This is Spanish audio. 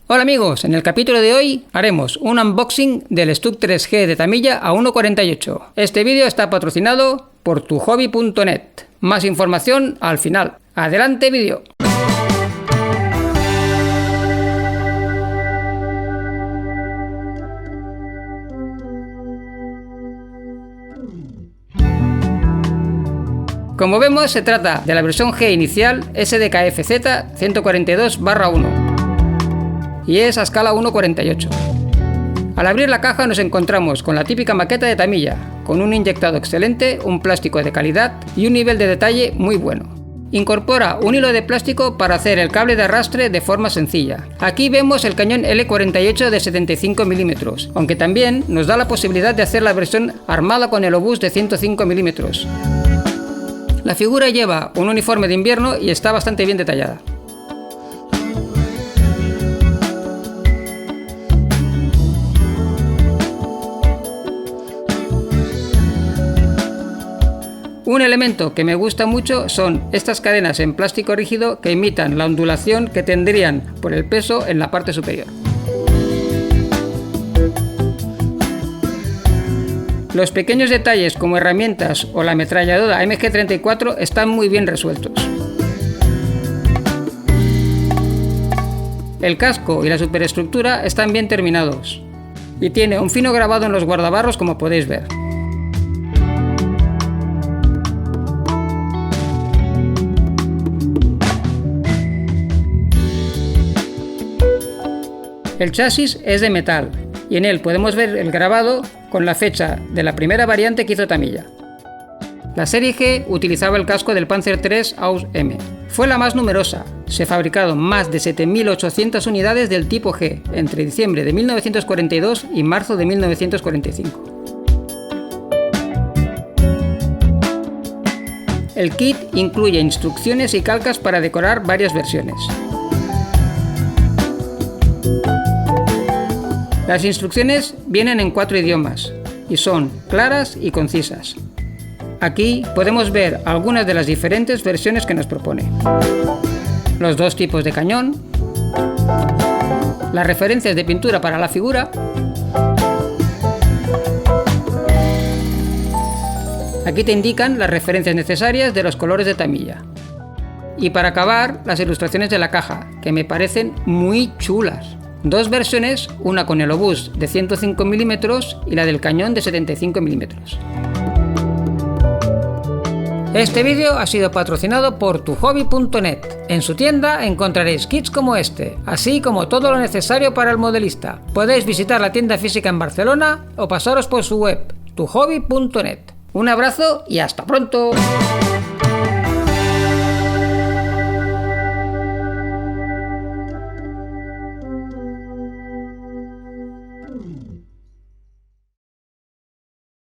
Hola amigos, en el capítulo de hoy haremos un unboxing del STUK 3G de Tamiya a 1.48. Este vídeo está patrocinado por tuhobby.net. Más información al final. ¡Adelante vídeo! Como vemos, se trata de la versión G inicial SDKFZ 142/1 y es a escala 1.48. Al abrir la caja nos encontramos con la típica maqueta de Tamiya, con un inyectado excelente, un plástico de calidad y un nivel de detalle muy bueno. Incorpora un hilo de plástico para hacer el cable de arrastre de forma sencilla. Aquí vemos el cañón L48 de 75 mm, aunque también nos da la posibilidad de hacer la versión armada con el obús de 105 mm. La figura lleva un uniforme de invierno y está bastante bien detallada. Un elemento que me gusta mucho son estas cadenas en plástico rígido que imitan la ondulación que tendrían por el peso en la parte superior. Los pequeños detalles como herramientas o la ametralladora MG34 están muy bien resueltos. El casco y la superestructura están bien terminados y tiene un fino grabado en los guardabarros, como podéis ver. El chasis es de metal y en él podemos ver el grabado con la fecha de la primera variante que hizo Tamiya. La serie G utilizaba el casco del Panzer III Ausf M. Fue la más numerosa, se fabricaron más de 7.800 unidades del tipo G entre diciembre de 1942 y marzo de 1945. El kit incluye instrucciones y calcas para decorar varias versiones. Las instrucciones vienen en 4 idiomas y son claras y concisas. Aquí podemos ver algunas de las diferentes versiones que nos propone. Los 2 tipos de cañón, las referencias de pintura para la figura, aquí te indican las referencias necesarias de los colores de Tamiya. Y para acabar, las ilustraciones de la caja, que me parecen muy chulas. 2 versiones, una con el obús de 105 mm y la del cañón de 75 mm. Este vídeo ha sido patrocinado por tuhobby.net. En su tienda encontraréis kits como este, así como todo lo necesario para el modelista. Podéis visitar la tienda física en Barcelona o pasaros por su web, tuhobby.net. Un abrazo y hasta pronto.